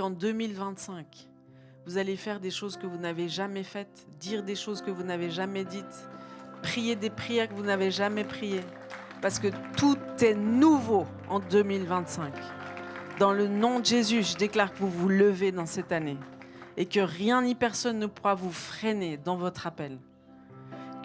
En 2025, vous allez faire des choses que vous n'avez jamais faites, dire des choses que vous n'avez jamais dites, prier des prières que vous n'avez jamais priées. Parce que tout est nouveau en 2025. Dans le nom de Jésus, je déclare que vous vous levez dans cette année et que rien ni personne ne pourra vous freiner dans votre appel.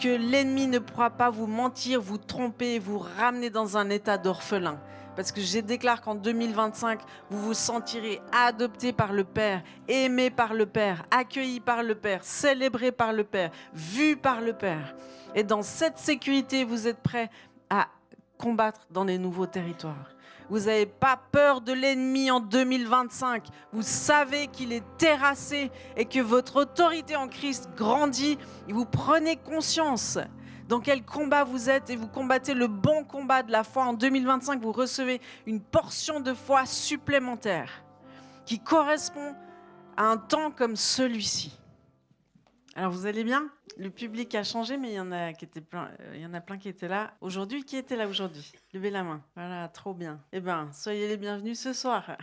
Que l'ennemi ne pourra pas vous mentir, vous tromper, vous ramener dans un état d'orphelin. Parce que je déclare qu'en 2025, vous vous sentirez adopté par le Père, aimé par le Père, accueilli par le Père, célébré par le Père, vu par le Père. Et dans cette sécurité, vous êtes prêts à combattre dans les nouveaux territoires. Vous n'avez pas peur de l'ennemi en 2025. Vous savez qu'il est terrassé et que votre autorité en Christ grandit. Et vous prenez conscience dans quel combat vous êtes et vous combattez le bon combat de la foi. En 2025, vous recevez une portion de foi supplémentaire qui correspond à un temps comme celui-ci. Alors vous allez bien ? Le public a changé, mais il y en a plein qui étaient là aujourd'hui. Qui était là aujourd'hui ? Levez la main. Voilà, trop bien. Eh bien, soyez les bienvenus ce soir.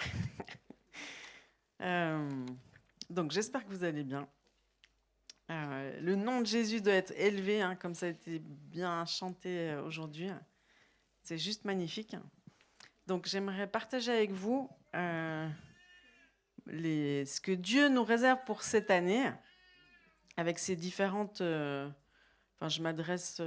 Donc j'espère que vous allez bien. Le nom de Jésus doit être élevé, comme ça a été bien chanté aujourd'hui. C'est juste magnifique. Donc j'aimerais partager avec vous ce que Dieu nous réserve pour cette année, avec ces différentes... je m'adresse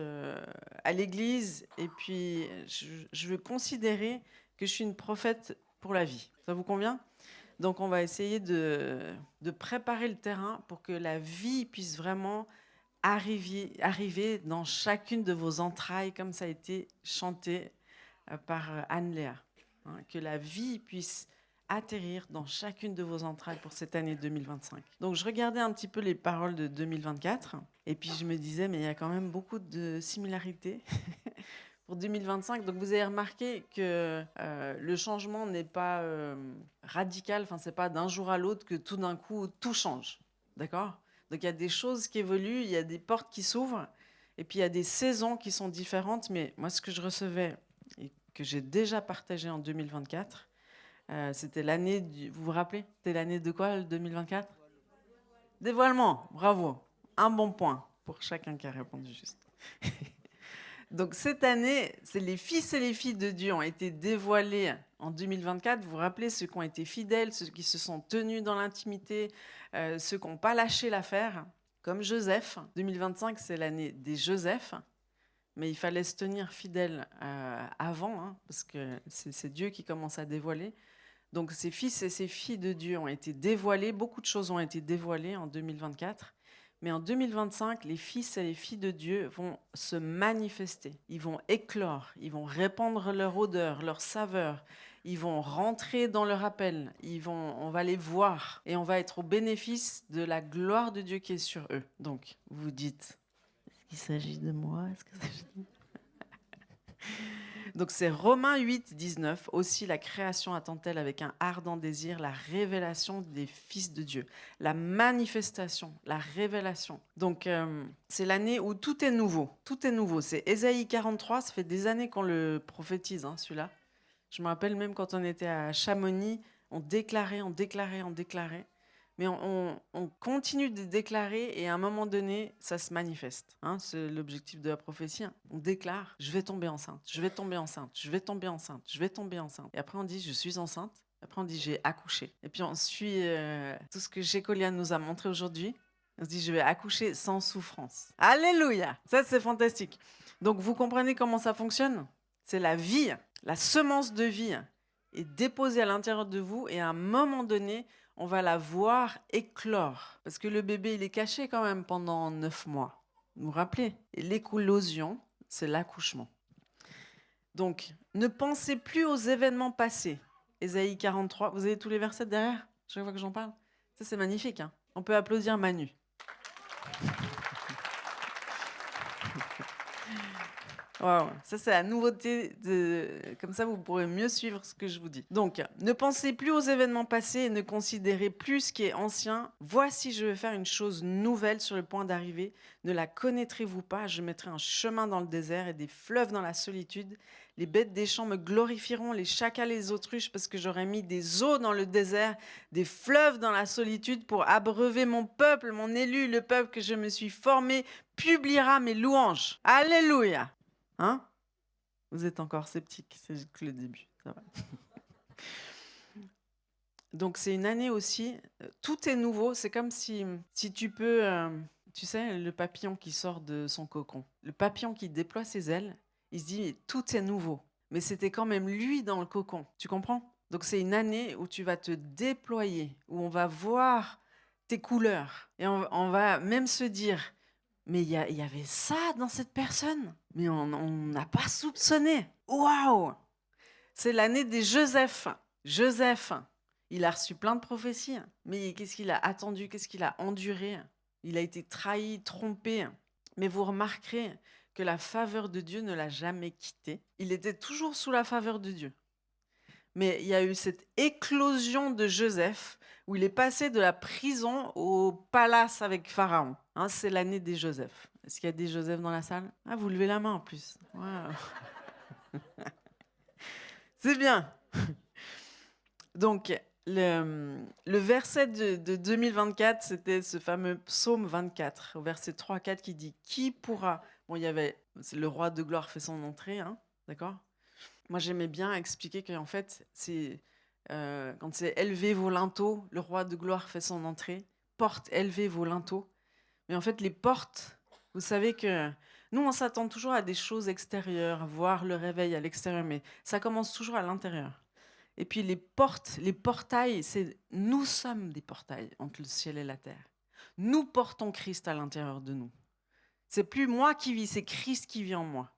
à l'Église et puis je veux considérer que je suis une prophète pour la vie. Ça vous convient ? Donc on va essayer de préparer le terrain pour que la vie puisse vraiment arriver dans chacune de vos entrailles, comme ça a été chanté par Anne-Léa. Que la vie puisse atterrir dans chacune de vos entrailles pour cette année 2025. Donc je regardais un petit peu les paroles de 2024 et puis je me disais mais il y a quand même beaucoup de similarités pour 2025. Donc vous avez remarqué que le changement n'est pas radical, enfin c'est pas d'un jour à l'autre que tout d'un coup tout change, d'accord ? Donc il y a des choses qui évoluent, il y a des portes qui s'ouvrent et puis il y a des saisons qui sont différentes. Mais moi ce que je recevais et que j'ai déjà partagé en 2024, c'était l'année vous vous rappelez ? C'était l'année de quoi, le 2024 ? Dévoilement, bravo. Un bon point pour chacun qui a répondu juste. Donc cette année, c'est les fils et les filles de Dieu ont été dévoilés en 2024. Vous vous rappelez, ceux qui ont été fidèles, ceux qui se sont tenus dans l'intimité, ceux qui n'ont pas lâché l'affaire, comme Joseph. 2025, c'est l'année des Joseph. Mais il fallait se tenir fidèle avant, parce que c'est Dieu qui commence à dévoiler. Donc ces fils et ces filles de Dieu ont été dévoilés, beaucoup de choses ont été dévoilées en 2024, mais en 2025, les fils et les filles de Dieu vont se manifester, ils vont éclore, ils vont répandre leur odeur, leur saveur, ils vont rentrer dans leur appel, on va les voir et on va être au bénéfice de la gloire de Dieu qui est sur eux. Donc vous dites, est-ce qu'il s'agit de moi ? Est-ce que ça s'agit de... Donc c'est Romains 8, 19. Aussi la création attend-elle avec un ardent désir la révélation des fils de Dieu. La manifestation, la révélation. Donc c'est l'année où tout est nouveau. Tout est nouveau. C'est Ésaïe 43, ça fait des années qu'on le prophétise, celui-là. Je me rappelle même quand on était à Chamonix, on déclarait. Mais on continue de déclarer et à un moment donné, ça se manifeste. C'est l'objectif de la prophétie. On déclare, je vais tomber enceinte, je vais tomber enceinte, je vais tomber enceinte, je vais tomber enceinte. Et après on dit, je suis enceinte. Après on dit, j'ai accouché. Et puis on suit tout ce que Gécolia nous a montré aujourd'hui. On se dit, je vais accoucher sans souffrance. Alléluia! Ça, c'est fantastique. Donc vous comprenez comment ça fonctionne ? C'est la vie, la semence de vie est déposée à l'intérieur de vous et à un moment donné, on va la voir éclore. Parce que le bébé, il est caché quand même pendant 9 mois. Vous vous rappelez ? Et l'éclosion, c'est l'accouchement. Donc, ne pensez plus aux événements passés. Ésaïe 43, vous avez tous les versets derrière ? Chaque fois que j'en parle ? Ça, c'est magnifique. On peut applaudir Manu. Waouh, ça c'est la nouveauté comme ça vous pourrez mieux suivre ce que je vous dis. Donc, ne pensez plus aux événements passés et ne considérez plus ce qui est ancien. Voici, je vais faire une chose nouvelle sur le point d'arriver. Ne la connaîtrez-vous pas? Je mettrai un chemin dans le désert et des fleuves dans la solitude. Les bêtes des champs me glorifieront, les chacals et les autruches, parce que j'aurai mis des eaux dans le désert, des fleuves dans la solitude pour abreuver mon peuple, mon élu, le peuple que je me suis formé, publiera mes louanges. Alléluia. Hein? Vous êtes encore sceptique, c'est que le début. Ça va. Donc c'est une année aussi, tout est nouveau. C'est comme si tu peux, tu sais, le papillon qui sort de son cocon. Le papillon qui déploie ses ailes, il se dit tout est nouveau. Mais c'était quand même lui dans le cocon. Tu comprends? Donc c'est une année où tu vas te déployer, où on va voir tes couleurs. Et on va même se dire, mais il y avait ça dans cette personne, mais on n'a pas soupçonné. Waouh! C'est l'année des Joseph. Joseph, il a reçu plein de prophéties, mais qu'est-ce qu'il a attendu? Qu'est-ce qu'il a enduré? Il a été trahi, trompé. Mais vous remarquerez que la faveur de Dieu ne l'a jamais quitté. Il était toujours sous la faveur de Dieu. Mais il y a eu cette éclosion de Joseph où il est passé de la prison au palace avec Pharaon. Hein, c'est l'année des Joseph. Est-ce qu'il y a des Joseph dans la salle? Ah, vous levez la main en plus. Wow. C'est bien. Donc, le verset de 2024, c'était ce fameux psaume 24, au verset 3 à 4, qui dit « Qui pourra ?» Bon, il y avait le roi de gloire fait son entrée, hein, d'accord? Moi, j'aimais bien expliquer qu'en fait, c'est quand c'est élevé vos linteaux, le roi de gloire fait son entrée. Porte, élevez vos linteaux. Mais en fait, les portes, vous savez que nous, on s'attend toujours à des choses extérieures, voir le réveil à l'extérieur, mais ça commence toujours à l'intérieur. Et puis les portes, les portails, nous sommes des portails entre le ciel et la terre. Nous portons Christ à l'intérieur de nous. C'est plus moi qui vis, c'est Christ qui vit en moi.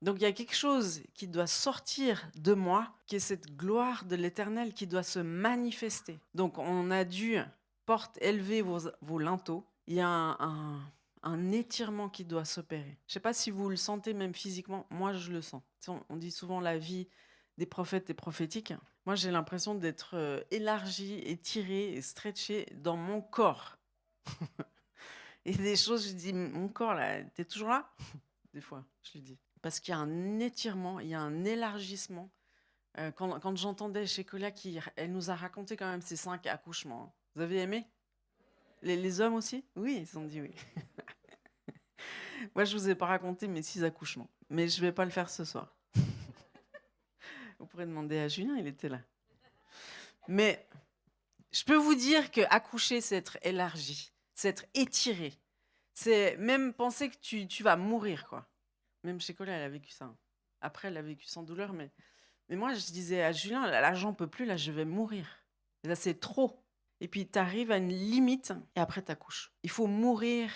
Donc il y a quelque chose qui doit sortir de moi, qui est cette gloire de l'Éternel qui doit se manifester. Donc on a dû élever vos linteaux. Il y a un étirement qui doit s'opérer. Je ne sais pas si vous le sentez même physiquement, moi je le sens. On dit souvent la vie des prophètes et prophétiques. Moi j'ai l'impression d'être élargie, étirée et stretchée dans mon corps. Et des choses, je dis, mon corps là, t'es toujours là? Des fois, je lui dis. Parce qu'il y a un étirement, il y a un élargissement. Quand j'entendais chez Colia, elle nous a raconté quand même ses 5 accouchements. Hein. Vous avez aimé les hommes aussi? Oui, ils ont dit oui. Moi, je ne vous ai pas raconté mes 6 accouchements. Mais je ne vais pas le faire ce soir. Vous pourrez demander à Julien, il était là. Mais je peux vous dire qu'accoucher, c'est être élargi, c'est être étiré. C'est même penser que tu vas mourir, quoi. Même chez Colia, elle a vécu ça. Après, elle a vécu sans douleur, mais moi, je disais à Julien, là, j'en peux plus, là, je vais mourir. Et là, c'est trop. Et puis, tu arrives à une limite et après, tu accouches. Il faut mourir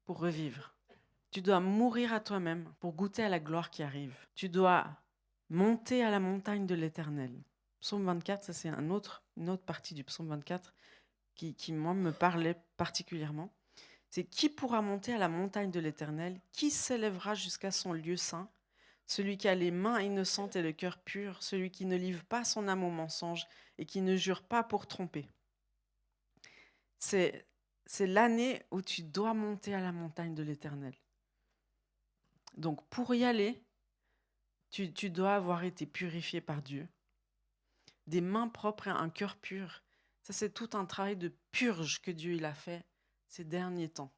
pour revivre. Tu dois mourir à toi-même pour goûter à la gloire qui arrive. Tu dois monter à la montagne de l'Éternel. Psaume 24, ça, c'est une autre partie du psaume 24 qui, moi, me parlait particulièrement. C'est qui pourra monter à la montagne de l'Éternel? Qui s'élèvera jusqu'à son lieu saint? Celui qui a les mains innocentes et le cœur pur, celui qui ne livre pas son âme au mensonge et qui ne jure pas pour tromper. C'est l'année où tu dois monter à la montagne de l'Éternel. Donc pour y aller, tu dois avoir été purifié par Dieu. Des mains propres et un cœur pur. Ça, c'est tout un travail de purge que Dieu il a fait ces derniers temps.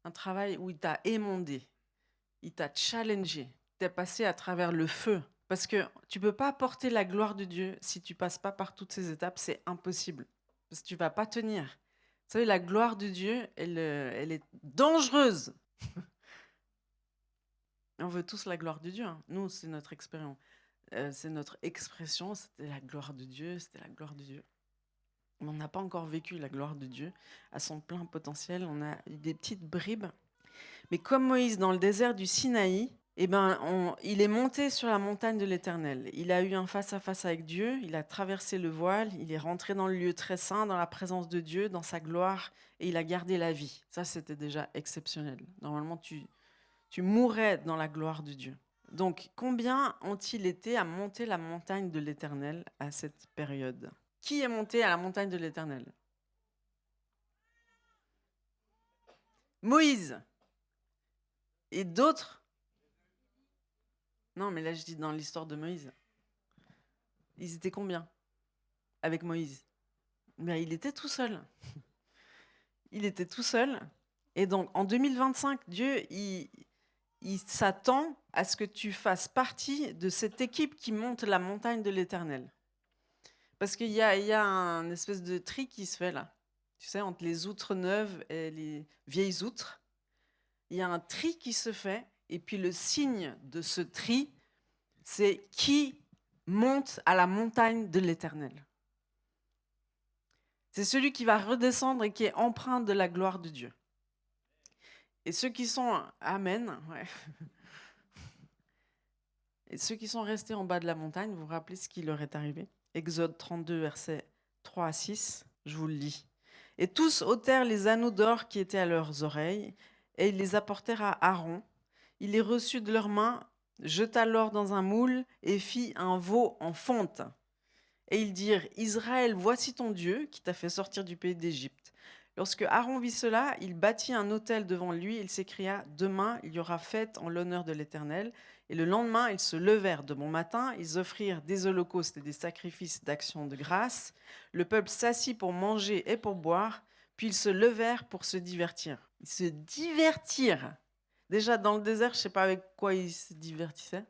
Un travail où il t'a émondé, il t'a challengé, t'es passé à travers le feu. Parce que tu ne peux pas porter la gloire de Dieu si tu ne passes pas par toutes ces étapes, c'est impossible. Parce que tu ne vas pas tenir. Vous savez, la gloire de Dieu, elle est dangereuse. On veut tous la gloire de Dieu. Hein. Nous, c'est notre expérience. C'est notre expression, c'était la gloire de Dieu, c'était la gloire de Dieu. Mais on n'a pas encore vécu la gloire de Dieu à son plein potentiel. On a eu des petites bribes. Mais comme Moïse dans le désert du Sinaï, il est monté sur la montagne de l'Éternel. Il a eu un face-à-face avec Dieu, il a traversé le voile, il est rentré dans le lieu très saint, dans la présence de Dieu, dans sa gloire, et il a gardé la vie. Ça, c'était déjà exceptionnel. Normalement, tu mourrais dans la gloire de Dieu. Donc, combien ont-ils été à monter la montagne de l'Éternel à cette période? Qui est monté à la montagne de l'Éternel? Moïse. Et d'autres? Non, mais là, je dis dans l'histoire de Moïse. Ils étaient combien avec Moïse? Ben, il était tout seul. Il était tout seul. Et donc, en 2025, Dieu, il s'attend à ce que tu fasses partie de cette équipe qui monte la montagne de l'Éternel. Parce qu'il y a un espèce de tri qui se fait là. Tu sais, entre les outres neuves et les vieilles outres. Il y a un tri qui se fait. Et puis le signe de ce tri, c'est qui monte à la montagne de l'Éternel. C'est celui qui va redescendre et qui est empreint de la gloire de Dieu. Et ceux qui sont... Amen. Ouais. Et ceux qui sont restés en bas de la montagne, vous vous rappelez ce qui leur est arrivé? Exode 32, versets 3 à 6, je vous le lis. Et tous ôtèrent les anneaux d'or qui étaient à leurs oreilles, et ils les apportèrent à Aaron. Il les reçut de leurs mains, jeta l'or dans un moule, et fit un veau en fonte. Et ils dirent, Israël, voici ton Dieu, qui t'a fait sortir du pays d'Égypte. Lorsque Aaron vit cela, il bâtit un autel devant lui, il s'écria, demain il y aura fête en l'honneur de l'Éternel. Et le lendemain, ils se levèrent de bon matin, ils offrirent des holocaustes et des sacrifices d'action de grâce. Le peuple s'assit pour manger et pour boire, puis ils se levèrent pour se divertir. Ils se divertirent. Déjà dans le désert, je ne sais pas avec quoi ils se divertissaient.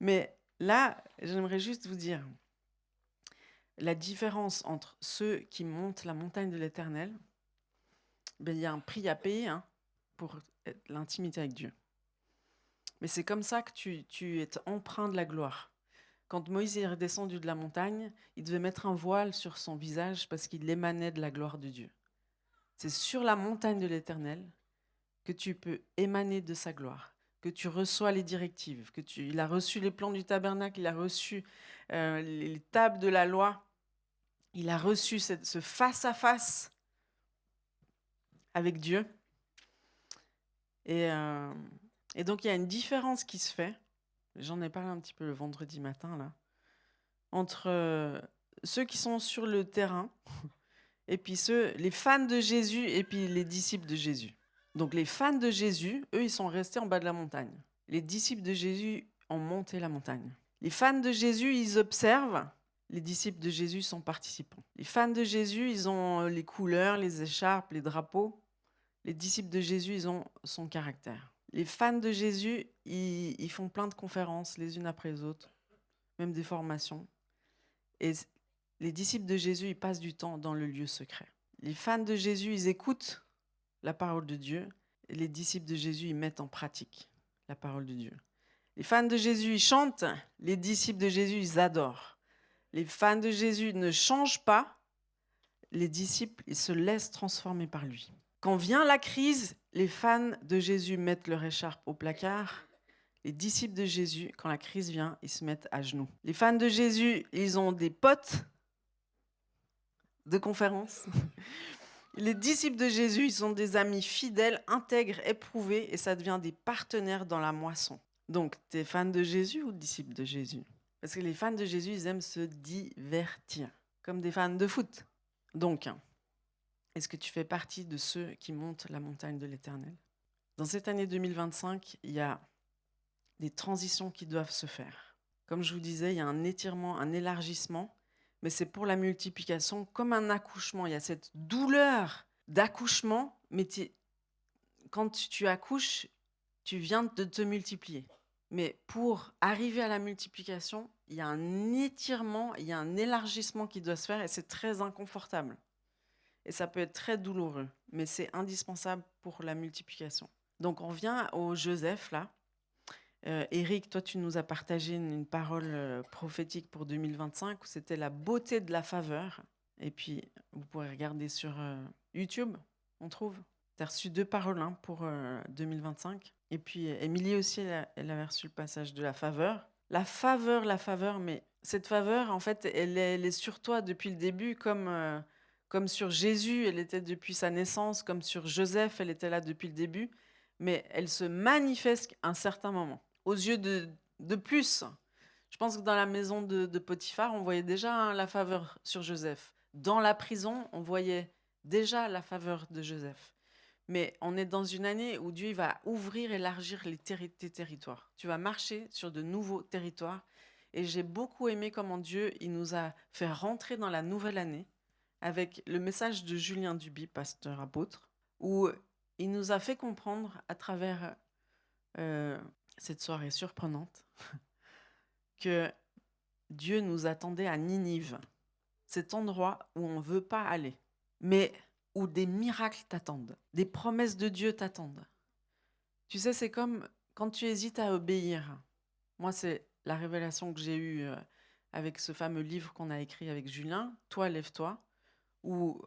Mais là, j'aimerais juste vous dire la différence entre ceux qui montent la montagne de l'Éternel, il y a un prix à payer pour l'intimité avec Dieu. Mais c'est comme ça que tu es empreint de la gloire. Quand Moïse est redescendu de la montagne, il devait mettre un voile sur son visage parce qu'il émanait de la gloire de Dieu. C'est sur la montagne de l'Éternel que tu peux émaner de sa gloire, que tu reçois les directives, il a reçu les plans du tabernacle, il a reçu les tables de la loi, il a reçu ce face-à-face avec Dieu. Et donc, il y a une différence qui se fait, j'en ai parlé un petit peu le vendredi matin, là, entre ceux qui sont sur le terrain et puis les fans de Jésus et puis les disciples de Jésus. Donc, les fans de Jésus, eux, ils sont restés en bas de la montagne. Les disciples de Jésus ont monté la montagne. Les fans de Jésus, ils observent. Les disciples de Jésus sont participants. Les fans de Jésus, ils ont les couleurs, les écharpes, les drapeaux. Les disciples de Jésus, ils ont son caractère. Les fans de Jésus, ils font plein de conférences les unes après les autres, même des formations. Et les disciples de Jésus, ils passent du temps dans le lieu secret. Les fans de Jésus, ils écoutent la parole de Dieu. Et les disciples de Jésus, ils mettent en pratique la parole de Dieu. Les fans de Jésus, ils chantent. Les disciples de Jésus, ils adorent. Les fans de Jésus ne changent pas. Les disciples, ils se laissent transformer par lui. Quand vient la crise, les fans de Jésus mettent leur écharpe au placard. Les disciples de Jésus, quand la crise vient, ils se mettent à genoux. Les fans de Jésus, ils ont des potes de conférence. Les disciples de Jésus, ils sont des amis fidèles, intègres, éprouvés, et ça devient des partenaires dans la moisson. Donc, t'es fan de Jésus ou disciple de Jésus? Parce que les fans de Jésus, ils aiment se divertir, comme des fans de foot. Donc, est-ce que tu fais partie de ceux qui montent la montagne de l'Éternel? Dans cette année 2025, il y a des transitions qui doivent se faire. Comme je vous disais, il y a un étirement, un élargissement, mais c'est pour la multiplication, comme un accouchement. Il y a cette douleur d'accouchement, mais quand tu accouches, tu viens de te multiplier. Mais pour arriver à la multiplication, il y a un étirement, il y a un élargissement qui doit se faire et c'est très inconfortable. Et ça peut être très douloureux, mais c'est indispensable pour la multiplication. Donc on vient au Joseph là. Eric, toi tu nous as partagé une parole prophétique pour 2025 où c'était la beauté de la faveur. Et puis vous pourrez regarder sur YouTube, on trouve. Tu as reçu 2 paroles pour 2025. Et puis Émilie aussi, elle avait reçu le passage de la faveur. La faveur, mais cette faveur, en fait, elle est sur toi depuis le début, comme sur Jésus, elle était depuis sa naissance, comme sur Joseph, elle était là depuis le début. mais elle se manifeste à un certain moment. Aux yeux de plus, je pense que dans la maison de Potiphar, on voyait déjà la faveur sur Joseph. Dans la prison, on voyait déjà la faveur de Joseph. Mais on est dans une année où Dieu va ouvrir, élargir tes territoires. Tu vas marcher sur de nouveaux territoires. Et j'ai beaucoup aimé comment Dieu il nous a fait rentrer dans la nouvelle année avec le message de Julien Duby, pasteur apôtre, où il nous a fait comprendre à travers cette soirée surprenante que Dieu nous attendait à Ninive, cet endroit où on ne veut pas aller, mais où des miracles t'attendent, des promesses de Dieu t'attendent. Tu sais, c'est comme quand tu hésites à obéir. Moi, c'est la révélation que j'ai eue avec ce fameux livre qu'on a écrit avec Julien, Toi, lève-toi, où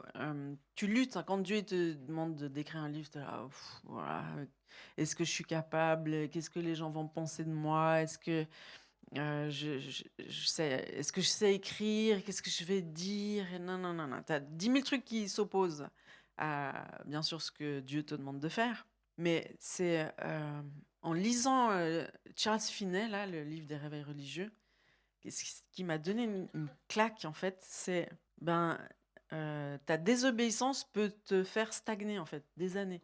tu luttes. Quand Dieu te demande d'écrire un livre, tu es là, voilà, est-ce que je suis capable? Qu'est-ce que les gens vont penser de moi? Est-ce que est-ce que je sais écrire? Qu'est-ce que je vais dire? Et non, non, non, non. Tu as 10 000 trucs qui s'opposent à, bien sûr, ce que Dieu te demande de faire. Mais c'est en lisant Charles Finney, là, le livre des réveils religieux, ce qui m'a donné une claque, en fait, c'est ta désobéissance peut te faire stagner, en fait, des années.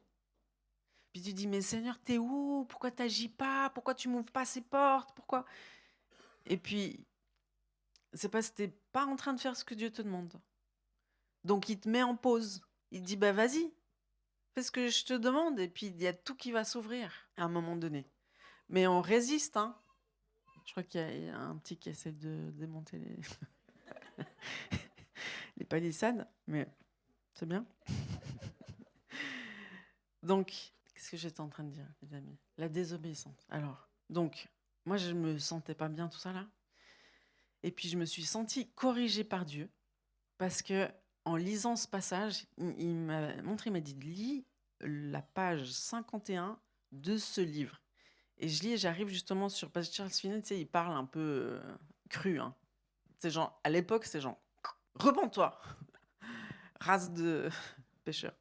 Puis tu dis, mais Seigneur, t'es où? Pourquoi t'agis pas? Pourquoi tu m'ouvres pas ces portes? Pourquoi? Et puis, c'est parce que t'es pas en train de faire ce que Dieu te demande. Donc, il te met en pause. Il te dit, bah vas-y, fais ce que je te demande. Et puis, il y a tout qui va s'ouvrir à un moment donné. Mais on résiste, hein. Je crois qu'il y a un petit qui essaie de démonter les palissades, mais c'est bien. Donc, qu'est-ce que j'étais en train de dire, les amis? La désobéissance. Alors, donc, moi, je me sentais pas bien, tout ça, là. Et puis, je me suis sentie corrigée par Dieu, parce que en lisant ce passage, il m'a montré, il m'a dit, lis la page 51 de ce livre. Et je lis et j'arrive justement sur, parce que Charles Finney, tu sais, il parle un peu cru, hein. C'est genre, à l'époque, c'est genre, repens-toi, race de pêcheurs.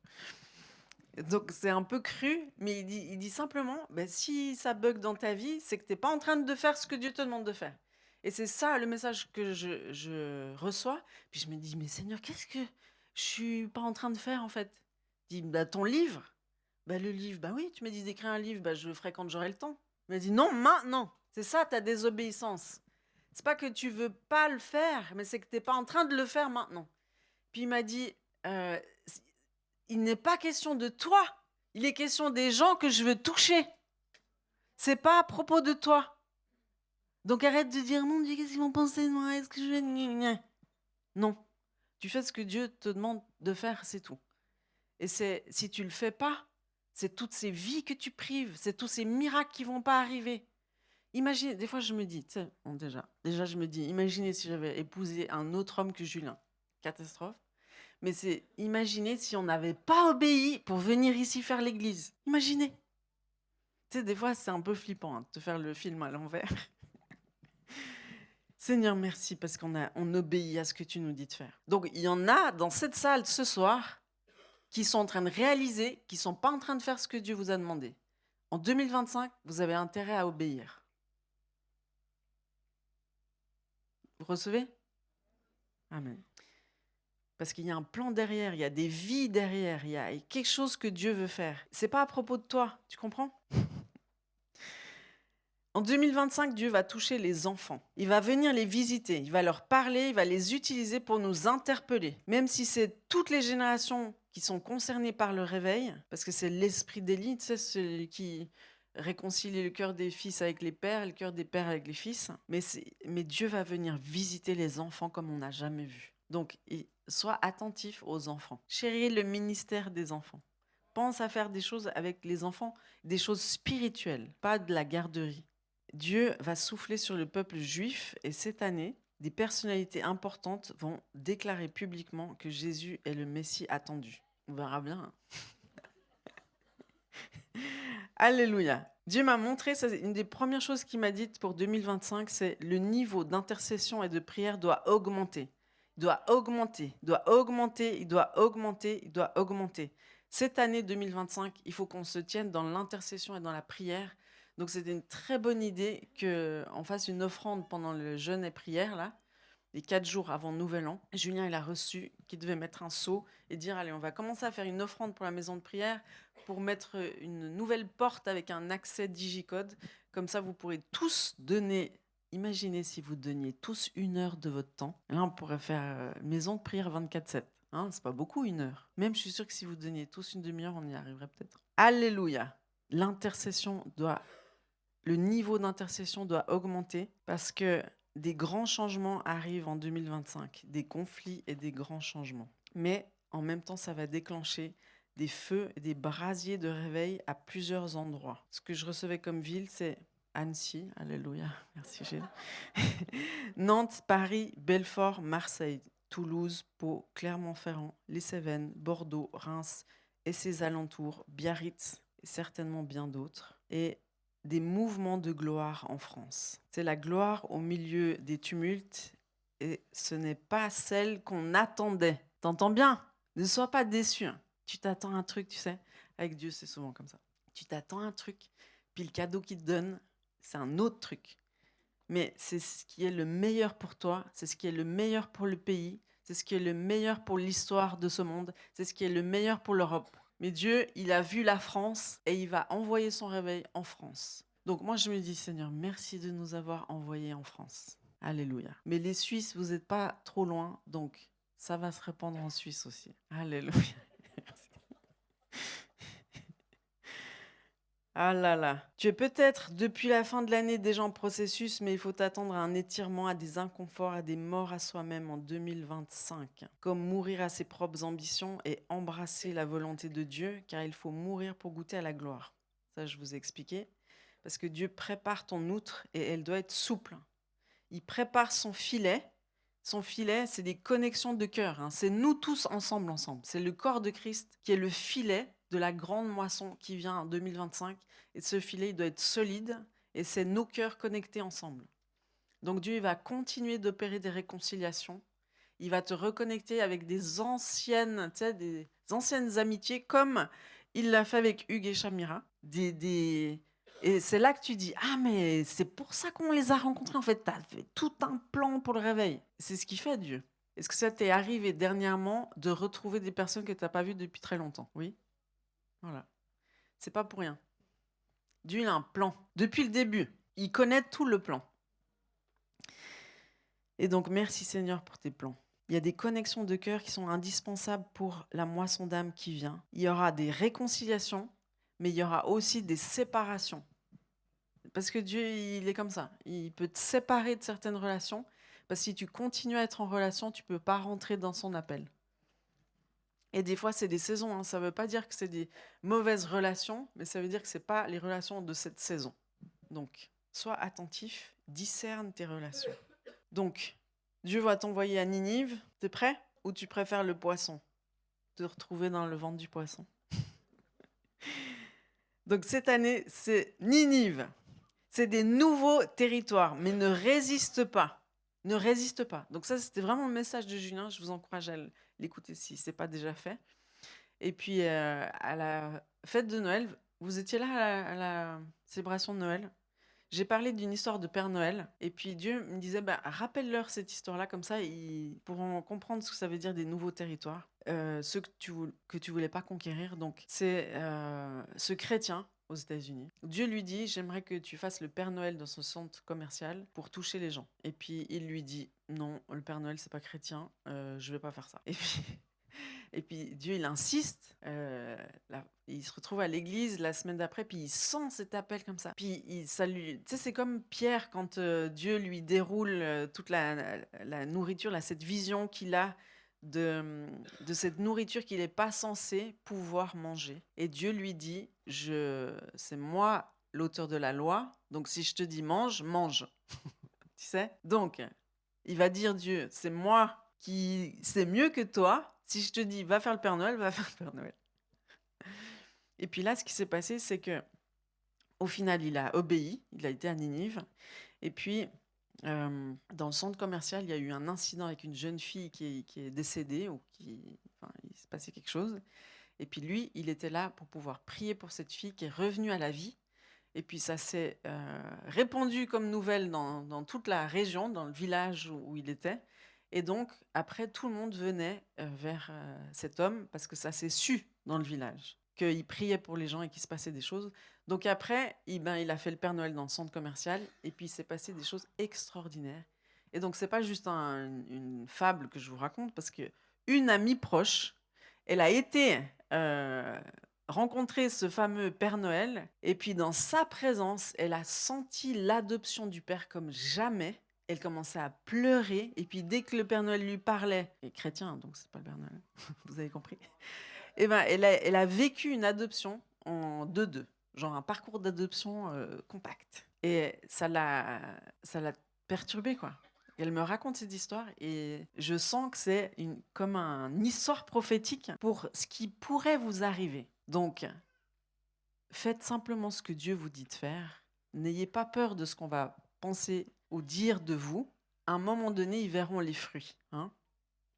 Donc c'est un peu cru, mais il dit simplement, si ça bug dans ta vie, c'est que tu n'es pas en train de faire ce que Dieu te demande de faire. Et c'est ça le message que je reçois. Puis je me dis, mais Seigneur, qu'est-ce que je suis pas en train de faire en fait? Il dit, ton livre. Le livre, oui, tu m'as dit d'écrire un livre, je le ferai quand j'aurai le temps. Il m'a dit, non, maintenant. C'est ça ta désobéissance. C'est pas que tu veux pas le faire, mais c'est que tu n'es pas en train de le faire maintenant. Puis il m'a dit, il n'est pas question de toi, il est question des gens que je veux toucher. C'est pas à propos de toi. Donc arrête de dire, mon Dieu, qu'est-ce qu'ils vont penser de moi? Est-ce que je vais... Non, tu fais ce que Dieu te demande de faire, c'est tout. Et si tu le fais pas, c'est toutes ces vies que tu prives, c'est tous ces miracles qui vont pas arriver. Imagine, des fois je me dis, déjà je me dis, imaginez si j'avais épousé un autre homme que Julien. Catastrophe. Mais c'est imaginer si on n'avait pas obéi pour venir ici faire l'église. Imaginez. Tu sais, des fois, c'est un peu flippant de te faire le film à l'envers. Seigneur, merci parce on obéit à ce que tu nous dis de faire. Donc, il y en a dans cette salle ce soir qui sont en train de réaliser, qui ne sont pas en train de faire ce que Dieu vous a demandé. En 2025, vous avez intérêt à obéir. Vous recevez? Amen. Parce qu'il y a un plan derrière, il y a des vies derrière, il y a quelque chose que Dieu veut faire. C'est pas à propos de toi, tu comprends? En 2025, Dieu va toucher les enfants. Il va venir les visiter, il va leur parler, il va les utiliser pour nous interpeller. Même si c'est toutes les générations qui sont concernées par le réveil, parce que c'est l'esprit d'Élie, tu sais, celui qui réconcilie le cœur des fils avec les pères et le cœur des pères avec les fils. Mais Dieu va venir visiter les enfants comme on n'a jamais vu. Donc, sois attentif aux enfants. Chéris le ministère des enfants. Pense à faire des choses avec les enfants, des choses spirituelles, pas de la garderie. Dieu va souffler sur le peuple juif et cette année, des personnalités importantes vont déclarer publiquement que Jésus est le Messie attendu. On verra bien. Alléluia. Dieu m'a montré, c'est une des premières choses qu'il m'a dites pour 2025, c'est le niveau d'intercession et de prière doit augmenter. Il doit augmenter, il doit augmenter, il doit augmenter, il doit augmenter. cette année 2025, il faut qu'on se tienne dans l'intercession et dans la prière. Donc, c'était une très bonne idée qu'on fasse une offrande pendant le jeûne et prière, là, les 4 jours avant Nouvel An. Julien, il a reçu qu'il devait mettre un seau et dire, allez, on va commencer à faire une offrande pour la maison de prière pour mettre une nouvelle porte avec un accès digicode. Comme ça, vous pourrez tous donner. Imaginez si vous donniez tous 1 heure de votre temps. Là, on pourrait faire maison de prière 24/7. Hein, c'est pas beaucoup 1 heure. Même je suis sûre que si vous donniez tous une demi-heure, on y arriverait peut-être. Alléluia. Le niveau d'intercession doit augmenter parce que des grands changements arrivent en 2025, des conflits et des grands changements. Mais en même temps, ça va déclencher des feux et des brasiers de réveil à plusieurs endroits. Ce que je recevais comme ville, c'est Annecy, alléluia, merci Gilles, Nantes, Paris, Belfort, Marseille, Toulouse, Pau, Clermont-Ferrand, les Cévennes, Bordeaux, Reims et ses alentours, Biarritz et certainement bien d'autres. Et des mouvements de gloire en France. C'est la gloire au milieu des tumultes et ce n'est pas celle qu'on attendait. T'entends bien? Ne sois pas déçu. Hein. Tu t'attends à un truc, tu sais. Avec Dieu, c'est souvent comme ça. Tu t'attends à un truc, puis le cadeau qu'il te donne, c'est un autre truc. Mais c'est ce qui est le meilleur pour toi, c'est ce qui est le meilleur pour le pays, c'est ce qui est le meilleur pour l'histoire de ce monde, c'est ce qui est le meilleur pour l'Europe. Mais Dieu, il a vu la France et il va envoyer son réveil en France. Donc moi, je me dis, Seigneur, merci de nous avoir envoyés en France. Alléluia. Mais les Suisses, vous n'êtes pas trop loin, donc ça va se répandre en Suisse aussi. Alléluia. Ah là là. Tu es peut-être depuis la fin de l'année déjà en processus, mais il faut t'attendre à un étirement, à des inconforts, à des morts à soi-même en 2025. Comme mourir à ses propres ambitions et embrasser la volonté de Dieu, car il faut mourir pour goûter à la gloire. Ça, je vous ai expliqué. Parce que Dieu prépare ton outre et elle doit être souple. Il prépare son filet. Son filet, c'est des connexions de cœur. Hein. C'est nous tous ensemble. C'est le corps de Christ qui est le filet de la grande moisson qui vient en 2025. Et ce filet, il doit être solide. Et c'est nos cœurs connectés ensemble. Donc Dieu, il va continuer d'opérer des réconciliations. Il va te reconnecter avec des anciennes amitiés, comme il l'a fait avec Hugues et Chamira. Et c'est là que tu dis, ah mais c'est pour ça qu'on les a rencontrés en fait. Tu as fait tout un plan pour le réveil. C'est ce qu'il fait Dieu. Est-ce que ça t'est arrivé dernièrement de retrouver des personnes que tu n'as pas vues depuis très longtemps? Oui. Voilà. C'est pas pour rien. Dieu, il a un plan. Depuis le début, il connaît tout le plan. Et donc, merci Seigneur pour tes plans. Il y a des connexions de cœur qui sont indispensables pour la moisson d'âme qui vient. Il y aura des réconciliations, mais il y aura aussi des séparations. Parce que Dieu, il est comme ça. Il peut te séparer de certaines relations, parce que si tu continues à être en relation, tu ne peux pas rentrer dans son appel. Et des fois, c'est des saisons. Hein. Ça ne veut pas dire que c'est des mauvaises relations, mais ça veut dire que ce n'est pas les relations de cette saison. Donc, sois attentif, discerne tes relations. Donc, Dieu va t'envoyer à Ninive. T'es prêt? Ou tu préfères le poisson? Te retrouver dans le ventre du poisson. Donc, cette année, c'est Ninive. C'est des nouveaux territoires, mais ne résiste pas. Ne résiste pas. Donc ça, c'était vraiment le message de Julien. Je vous encourage à l'écouter si ce n'est pas déjà fait. Et puis, à la fête de Noël, vous étiez là à la célébration de Noël? J'ai parlé d'une histoire de Père Noël. Et puis Dieu me disait, rappelle-leur cette histoire-là, comme ça, ils pourront comprendre ce que ça veut dire des nouveaux territoires, ceux que tu voulais pas conquérir. Donc, c'est ce chrétien aux États-Unis. Dieu lui dit, j'aimerais que tu fasses le Père Noël dans ce centre commercial pour toucher les gens. Et puis il lui dit, non, le Père Noël c'est pas chrétien, je vais pas faire ça. Et puis Dieu il insiste, il se retrouve à l'église la semaine d'après, puis il sent cet appel comme ça. Puis ça lui, tu sais, c'est comme Pierre quand Dieu lui déroule toute la nourriture, là, cette vision qu'il a de cette nourriture qu'il n'est pas censé pouvoir manger. Et Dieu lui dit, c'est moi l'auteur de la loi, donc si je te dis mange, mange. Tu sais? Donc, il va dire Dieu, c'est moi qui sais mieux que toi. Si je te dis va faire le Père Noël, va faire le Père Noël. Et puis là, ce qui s'est passé, c'est que au final, il a obéi, il a été à Ninive. Et puis, dans le centre commercial, il y a eu un incident avec une jeune fille qui est décédée, il s'est passé quelque chose. Et puis lui, il était là pour pouvoir prier pour cette fille qui est revenue à la vie. Et puis ça s'est répandu comme nouvelle dans toute la région, dans le village où il était. Et donc, après, tout le monde venait vers cet homme parce que ça s'est su dans le village, qu'il priait pour les gens et qu'il se passait des choses. Donc après, il a fait le Père Noël dans le centre commercial et puis il s'est passé des choses extraordinaires. Et donc, c'est pas juste une fable que je vous raconte parce que une amie proche, elle a été rencontrer ce fameux Père Noël et puis dans sa présence, elle a senti l'adoption du Père comme jamais. Elle commençait à pleurer et puis dès que le Père Noël lui parlait, et chrétien, donc c'est pas le Père Noël, vous avez compris. Et ben elle a vécu une adoption en 2-2, genre un parcours d'adoption compact. Et ça l'a perturbée quoi. Elle me raconte cette histoire et je sens que c'est comme une histoire prophétique pour ce qui pourrait vous arriver. Donc, faites simplement ce que Dieu vous dit de faire. N'ayez pas peur de ce qu'on va penser ou dire de vous. À un moment donné, ils verront les fruits. Hein,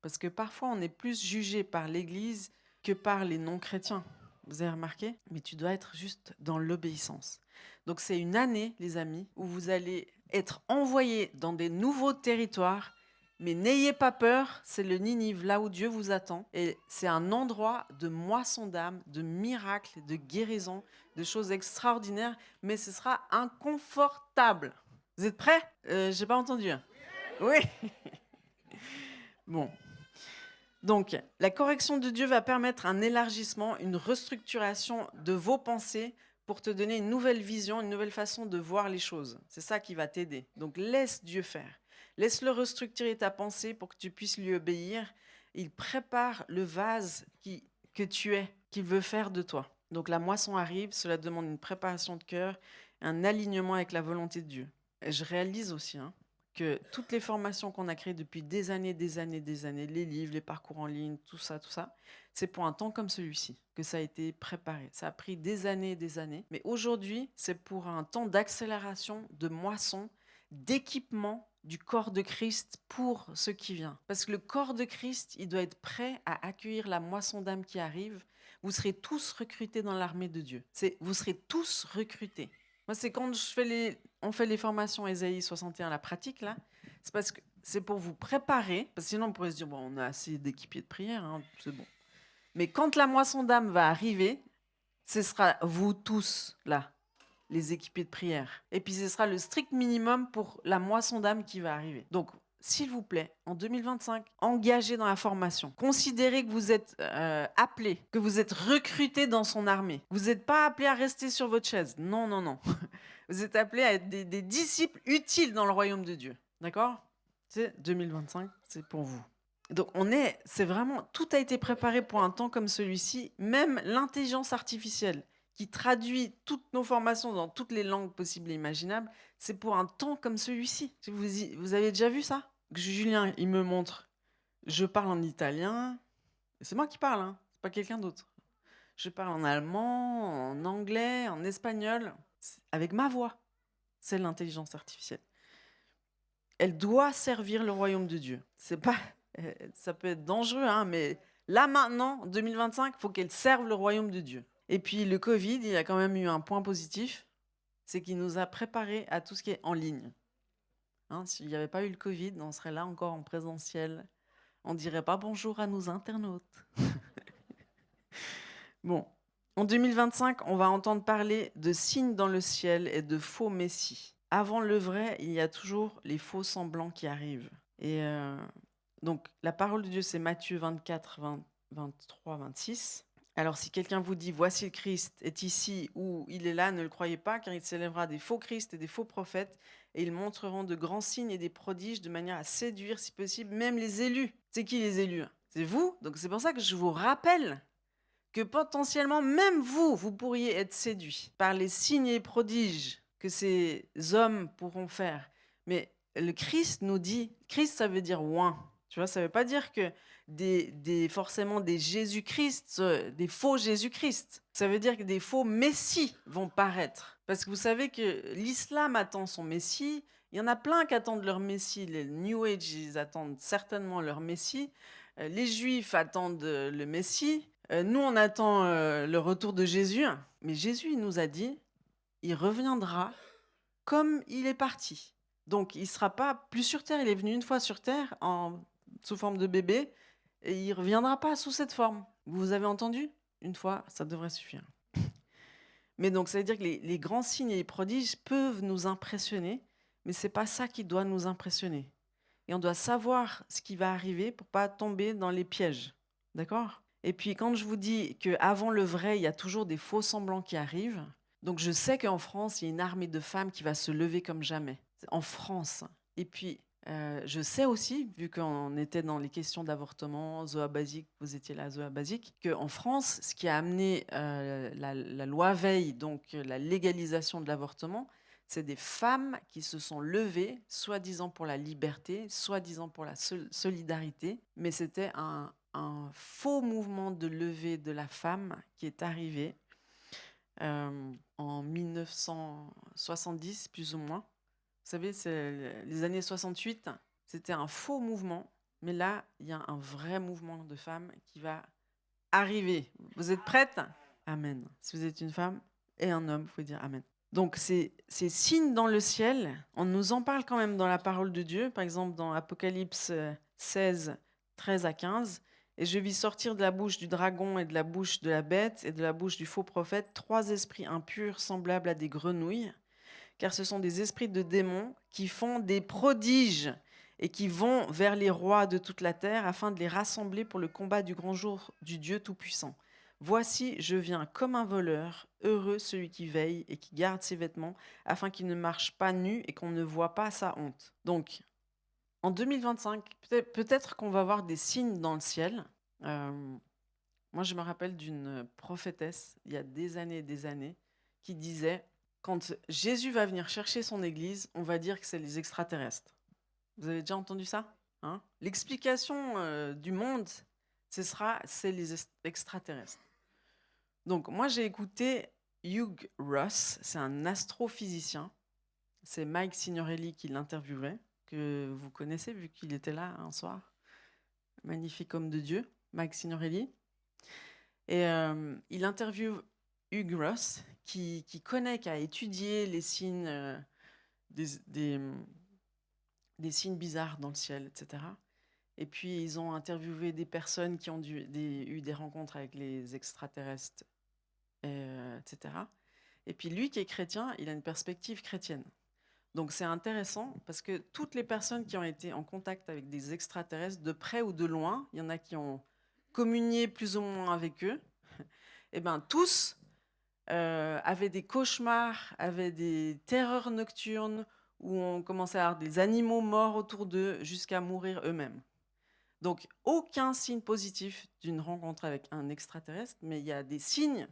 parce que parfois, on est plus jugé par l'Église que par les non-chrétiens. Vous avez remarqué? Mais tu dois être juste dans l'obéissance. Donc c'est une année, les amis, où vous allez être envoyés dans des nouveaux territoires. Mais n'ayez pas peur, c'est le Ninive, là où Dieu vous attend. Et c'est un endroit de moisson d'âme, de miracles, de guérison, de choses extraordinaires. Mais ce sera inconfortable. Vous êtes prêts? J'ai pas entendu. Oui. Bon. Donc, la correction de Dieu va permettre un élargissement, une restructuration de vos pensées pour te donner une nouvelle vision, une nouvelle façon de voir les choses. C'est ça qui va t'aider. Donc, laisse Dieu faire. Laisse-le restructurer ta pensée pour que tu puisses lui obéir. Il prépare le vase que tu es, qu'il veut faire de toi. Donc, la moisson arrive, cela demande une préparation de cœur, un alignement avec la volonté de Dieu. Et je réalise aussi, que toutes les formations qu'on a créées depuis des années, les livres, les parcours en ligne, tout ça, c'est pour un temps comme celui-ci que ça a été préparé. Ça a pris des années, mais aujourd'hui, c'est pour un temps d'accélération, de moisson, d'équipement du corps de Christ pour ce qui vient. Parce que le corps de Christ, il doit être prêt à accueillir la moisson d'âme qui arrive. Vous serez tous recrutés dans l'armée de Dieu. Vous serez tous recrutés. Moi, c'est quand on fait les formations Ésaïe 61, la pratique, là, c'est parce que c'est pour vous préparer, parce que sinon on pourrait se dire, bon, on a assez d'équipiers de prière, c'est bon. Mais quand la moisson d'âme va arriver, ce sera vous tous, là, les équipiers de prière. Et puis ce sera le strict minimum pour la moisson d'âme qui va arriver. Donc, s'il vous plaît, en 2025, engagez dans la formation. Considérez que vous êtes appelé, que vous êtes recruté dans son armée. Vous n'êtes pas appelé à rester sur votre chaise. Non, non, non. Vous êtes appelés à être des disciples utiles dans le royaume de Dieu. D'accord? C'est 2025, c'est pour vous. Donc c'est vraiment, tout a été préparé pour un temps comme celui-ci, même l'intelligence artificielle qui traduit toutes nos formations dans toutes les langues possibles et imaginables, c'est pour un temps comme celui-ci. Vous avez déjà vu ça? Julien, il me montre. Je parle en italien. C'est moi qui parle, c'est pas quelqu'un d'autre. Je parle en allemand, en anglais, en espagnol, avec ma voix. C'est l'intelligence artificielle. Elle doit servir le royaume de Dieu. C'est pas, ça peut être dangereux, mais là maintenant, en 2025, il faut qu'elle serve le royaume de Dieu. Et puis le Covid, il y a quand même eu un point positif, c'est qu'il nous a préparés à tout ce qui est en ligne. S'il n'y avait pas eu le Covid, on serait là encore en présentiel. On dirait pas bonjour à nos internautes. Bon, en 2025, on va entendre parler de signes dans le ciel et de faux messies. Avant le vrai, il y a toujours les faux semblants qui arrivent. Et donc, la parole de Dieu, c'est Matthieu 24, 23, 26. Alors, si quelqu'un vous dit, voici le Christ est ici ou il est là, ne le croyez pas, car il s'élèvera des faux Christ et des faux prophètes, et ils montreront de grands signes et des prodiges de manière à séduire, si possible, même les élus. C'est qui les élus? C'est vous. Donc, c'est pour ça que je vous rappelle que potentiellement, même vous pourriez être séduit par les signes et prodiges que ces hommes pourront faire. Mais le Christ nous dit, Christ, ça veut dire oint. Tu vois, ça veut pas dire que forcément des Jésus-Christ, des faux Jésus-Christ. Ça veut dire que des faux messies vont paraître. Parce que vous savez que l'islam attend son messie. Il y en a plein qui attendent leur messie. Les New Age, ils attendent certainement leur messie. Les Juifs attendent le Messie. Nous, on attend le retour de Jésus, mais Jésus, il nous a dit, il reviendra comme il est parti. Donc, il ne sera pas plus sur terre. Il est venu une fois sur terre sous forme de bébé et il ne reviendra pas sous cette forme. Vous avez entendu? Une fois, ça devrait suffire. Mais donc, ça veut dire que les grands signes et les prodiges peuvent nous impressionner, mais ce n'est pas ça qui doit nous impressionner. Et on doit savoir ce qui va arriver pour pas tomber dans les pièges. D'accord? Et puis, quand je vous dis qu'avant le vrai, il y a toujours des faux semblants qui arrivent, donc je sais qu'en France, il y a une armée de femmes qui va se lever comme jamais. En France. Et puis, je sais aussi, vu qu'on était dans les questions d'avortement, Zoa Basique, vous étiez là, Zoa Basique, qu'en France, ce qui a amené la loi Veil, donc la légalisation de l'avortement, c'est des femmes qui se sont levées, soi-disant pour la liberté, soi-disant pour la solidarité, mais c'était un faux mouvement de levée de la femme qui est arrivé en 1970, plus ou moins. Vous savez, c'est les années 68, c'était un faux mouvement, mais là, il y a un vrai mouvement de femmes qui va arriver. Vous êtes prêtes? Amen. Si vous êtes une femme et un homme, vous pouvez dire Amen. Donc, ces signes dans le ciel, on nous en parle quand même dans la parole de Dieu, par exemple dans Apocalypse 16, 13 à 15. Et je vis sortir de la bouche du dragon et de la bouche de la bête et de la bouche du faux prophète 3 esprits impurs semblables à des grenouilles, car ce sont des esprits de démons qui font des prodiges et qui vont vers les rois de toute la terre afin de les rassembler pour le combat du grand jour du Dieu Tout-Puissant. Voici, je viens comme un voleur, heureux celui qui veille et qui garde ses vêtements, afin qu'il ne marche pas nu et qu'on ne voit pas sa honte. Donc, en 2025, peut-être qu'on va voir des signes dans le ciel. Moi, je me rappelle d'une prophétesse, il y a des années, qui disait, quand Jésus va venir chercher son église, on va dire que c'est les extraterrestres. Vous avez déjà entendu ça? L'explication du monde, c'est les extraterrestres. Donc, moi, j'ai écouté Hugh Ross, c'est un astrophysicien. C'est Mike Signorelli qui l'interviewait, que vous connaissez vu qu'il était là un soir. Magnifique homme de Dieu, Mike Signorelli. Et il interviewe Hugh Ross, qui connaît, qui a étudié les signes, des signes bizarres dans le ciel, etc. Et puis, ils ont interviewé des personnes qui ont eu des rencontres avec les extraterrestres, etc. Et puis, lui qui est chrétien, il a une perspective chrétienne. Donc, c'est intéressant parce que toutes les personnes qui ont été en contact avec des extraterrestres, de près ou de loin, il y en a qui ont communié plus ou moins avec eux, et ben tous avaient des cauchemars, avaient des terreurs nocturnes, où on commençait à avoir des animaux morts autour d'eux jusqu'à mourir eux-mêmes. Donc, aucun signe positif d'une rencontre avec un extraterrestre, mais il y a des signes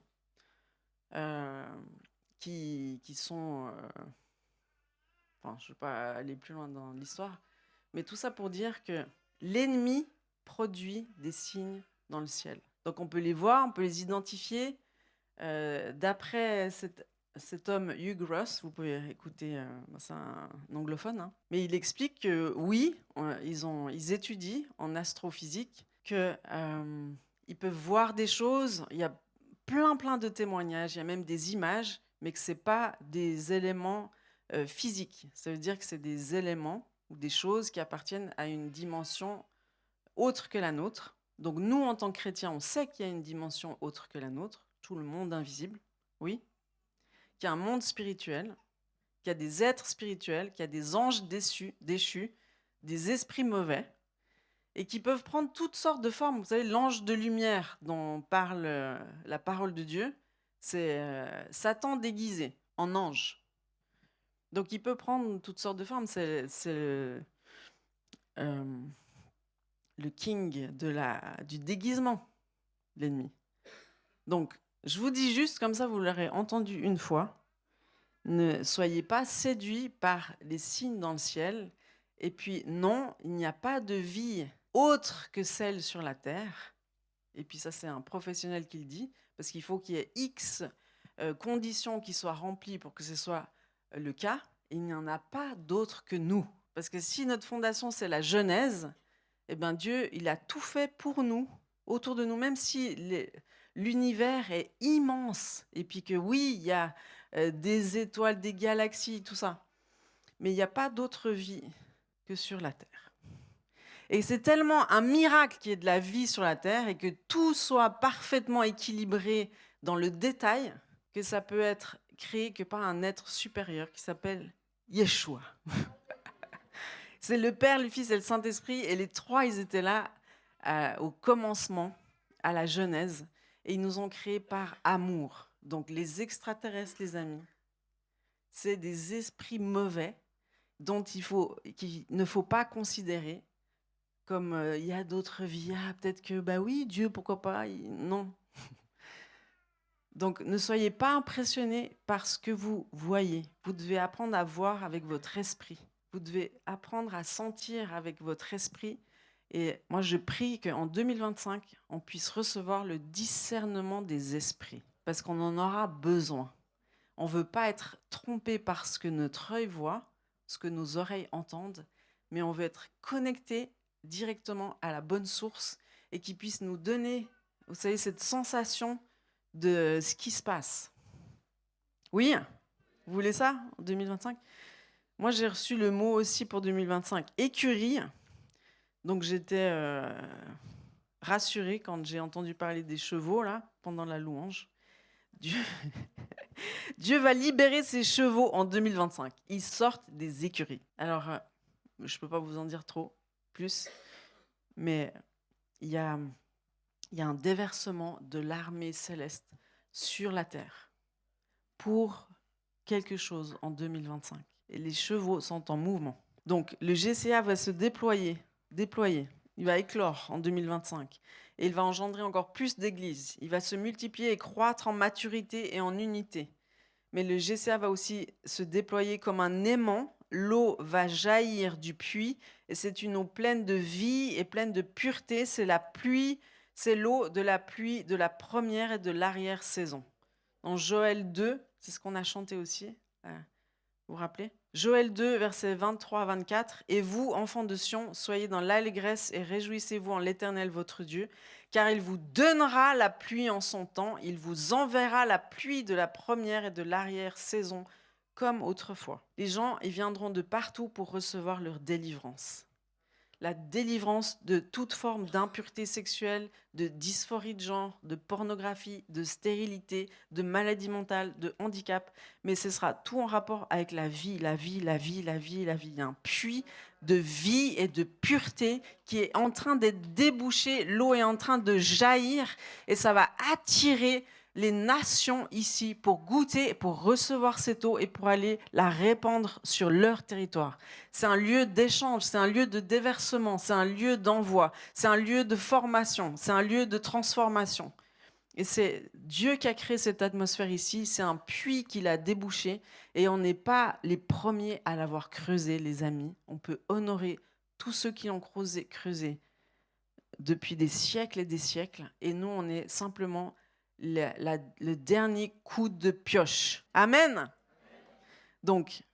qui sont... enfin, je ne vais pas aller plus loin dans l'histoire, mais tout ça pour dire que l'ennemi produit des signes dans le ciel. Donc, on peut les voir, on peut les identifier. D'après cet homme Hugh Ross, vous pouvez écouter, c'est un anglophone, hein, mais il explique que oui, ils étudient en astrophysique que ils peuvent voir des choses. Il y a plein de témoignages, il y a même des images, mais que c'est pas des éléments physiques. Ça veut dire que c'est des éléments ou des choses qui appartiennent à une dimension autre que la nôtre. Donc nous, en tant que chrétiens, on sait qu'il y a une dimension autre que la nôtre, tout le monde invisible, oui, qu'il y a un monde spirituel, qu'il y a des êtres spirituels, qu'il y a des anges déchus, des esprits mauvais, et qui peuvent prendre toutes sortes de formes. Vous savez, l'ange de lumière dont parle la parole de Dieu, c'est Satan déguisé en ange. Donc il peut prendre toutes sortes de formes. C'est le king du déguisement, l'ennemi. Donc, je vous dis juste, comme ça vous l'aurez entendu une fois, ne soyez pas séduits par les signes dans le ciel. Et puis, non, il n'y a pas de vie autre que celle sur la terre. Et puis ça, c'est un professionnel qui le dit, parce qu'il faut qu'il y ait X conditions qui soient remplies pour que ce soit le cas. Et il n'y en a pas d'autre que nous. Parce que si notre fondation, c'est la Genèse, eh bien Dieu, il a tout fait pour nous. autour de nous, même si l'univers est immense, et puis que oui, il y a des étoiles, des galaxies, tout ça, mais il n'y a pas d'autre vie que sur la Terre. Et c'est tellement un miracle qu'il y ait de la vie sur la Terre et que tout soit parfaitement équilibré dans le détail, que ça peut être créé que par un être supérieur qui s'appelle Yeshua. C'est le Père, le Fils et le Saint-Esprit, et les trois, ils étaient là au commencement, à la Genèse, et ils nous ont créés par amour. Donc les extraterrestres, les amis, c'est des esprits mauvais qu'il ne faut pas considérer comme il y a d'autres vies. Ah, peut-être que, bah oui, Dieu, pourquoi pas? Non. Donc ne soyez pas impressionnés par ce que vous voyez. Vous devez apprendre à voir avec votre esprit. Vous devez apprendre à sentir avec votre esprit. Et moi, je prie qu'en 2025, on puisse recevoir le discernement des esprits, parce qu'on en aura besoin. On ne veut pas être trompé par ce que notre œil voit, ce que nos oreilles entendent, mais on veut être connecté directement à la bonne source et qui puisse nous donner, vous savez, cette sensation de ce qui se passe. Oui, vous voulez ça en 2025? Moi, j'ai reçu le mot aussi pour 2025, écurie. Donc, j'étais rassurée quand j'ai entendu parler des chevaux, là, pendant la louange. Dieu va libérer ses chevaux en 2025. Ils sortent des écuries. Alors, je ne peux pas vous en dire trop, plus, mais il y a un déversement de l'armée céleste sur la terre pour quelque chose en 2025. Et les chevaux sont en mouvement. Donc, le GCA va se déployer. Il va éclore en 2025. Et il va engendrer encore plus d'églises. Il va se multiplier et croître en maturité et en unité. Mais le GCA va aussi se déployer comme un aimant. L'eau va jaillir du puits. Et c'est une eau pleine de vie et pleine de pureté. C'est la pluie, c'est l'eau de la pluie de la première et de l'arrière-saison. Dans Joël 2, c'est ce qu'on a chanté aussi. Vous vous rappelez? Joël 2, versets 23 à 24. « Et vous, enfants de Sion, soyez dans l'allégresse et réjouissez-vous en l'Éternel votre Dieu, car il vous donnera la pluie en son temps, il vous enverra la pluie de la première et de l'arrière-saison, comme autrefois. » Les gens, ils viendront de partout pour recevoir leur délivrance. La délivrance de toute forme d'impureté sexuelle, de dysphorie de genre, de pornographie, de stérilité, de maladie mentale, de handicap. Mais ce sera tout en rapport avec la vie, la vie, la vie, la vie, la vie. Il y a un puits de vie et de pureté qui est en train d'être débouché. L'eau est en train de jaillir et ça va attirer les nations ici pour goûter, pour recevoir cette eau et pour aller la répandre sur leur territoire. C'est un lieu d'échange, c'est un lieu de déversement, c'est un lieu d'envoi, c'est un lieu de formation, c'est un lieu de transformation. Et c'est Dieu qui a créé cette atmosphère ici, c'est un puits qu'il a débouché et on n'est pas les premiers à l'avoir creusé, les amis. On peut honorer tous ceux qui l'ont creusé depuis des siècles et des siècles et nous, on est simplement le dernier coup de pioche. Amen. Donc,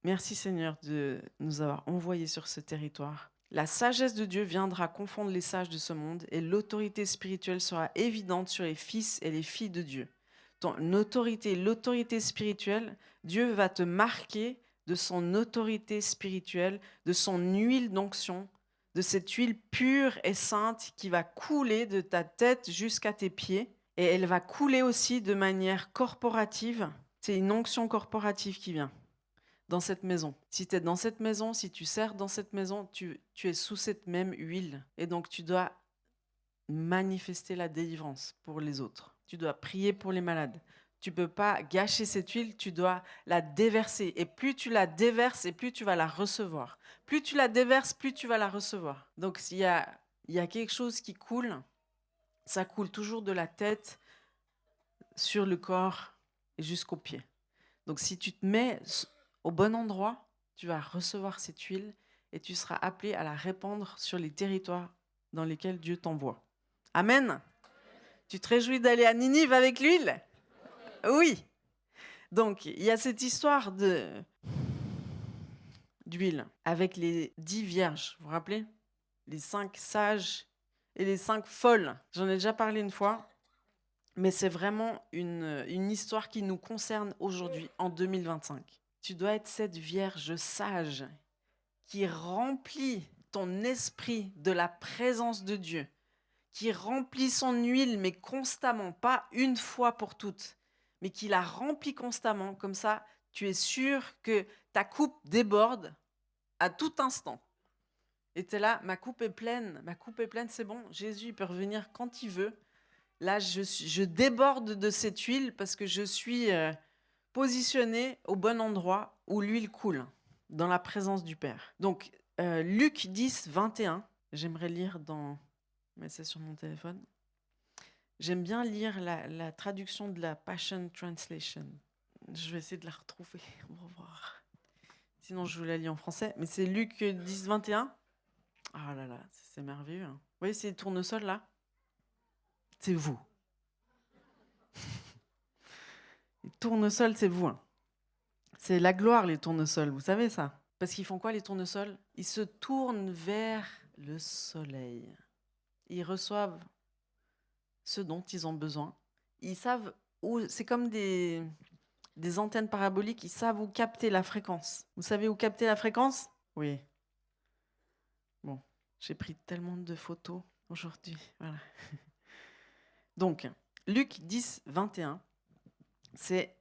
merci Seigneur de nous avoir envoyés sur ce territoire. La sagesse de Dieu viendra confondre les sages de ce monde et l'autorité spirituelle sera évidente sur les fils et les filles de Dieu. Ton autorité, l'autorité spirituelle, Dieu va te marquer de son autorité spirituelle, de son huile d'onction, de cette huile pure et sainte qui va couler de ta tête jusqu'à tes pieds. Et elle va couler aussi de manière corporative. C'est une onction corporative qui vient dans cette maison. Si tu es dans cette maison, si tu sers dans cette maison, tu es sous cette même huile. Et donc, tu dois manifester la délivrance pour les autres. Tu dois prier pour les malades. Tu ne peux pas gâcher cette huile, tu dois la déverser. Et plus tu la déverses, et plus tu vas la recevoir. Plus tu la déverses, plus tu vas la recevoir. Donc, s'il y a quelque chose qui coule, ça coule toujours de la tête sur le corps et jusqu'aux pieds. Donc, si tu te mets au bon endroit, tu vas recevoir cette huile et tu seras appelé à la répandre sur les territoires dans lesquels Dieu t'envoie. Amen. Tu te réjouis d'aller à Ninive avec l'huile? Oui. Donc, il y a cette histoire d'huile avec les 10 vierges. Vous vous rappelez? Les 5 sages et les 5 folles. J'en ai déjà parlé une fois, mais c'est vraiment une histoire qui nous concerne aujourd'hui, en 2025. Tu dois être cette vierge sage qui remplit ton esprit de la présence de Dieu, qui remplit son huile, mais constamment, pas une fois pour toutes, mais qui la remplit constamment. Comme ça, tu es sûr que ta coupe déborde à tout instant. Et tu es là, ma coupe est pleine, c'est bon, Jésus il peut revenir quand il veut. Là, je déborde de cette huile parce que je suis positionnée au bon endroit où l'huile coule, dans la présence du Père. Donc, Luc 10, 21, j'aimerais lire dans... Mais c'est sur mon téléphone. J'aime bien lire la traduction de la Passion Translation. Je vais essayer de la retrouver. On va voir. Sinon, je vous la lis en français. Mais c'est Luc 10, 21. Ah là là, c'est merveilleux. Hein. Vous voyez ces tournesols là? C'est vous. Les tournesols, c'est vous. Hein. C'est la gloire, les tournesols. Vous savez ça? Parce qu'ils font quoi, les tournesols? Ils se tournent vers le soleil. Ils reçoivent ce dont ils ont besoin. Ils savent où. C'est comme des antennes paraboliques. Ils savent où capter la fréquence. Vous savez où capter la fréquence? Oui. Bon, j'ai pris tellement de photos aujourd'hui. Voilà. Donc, Luc 10, 21, c'est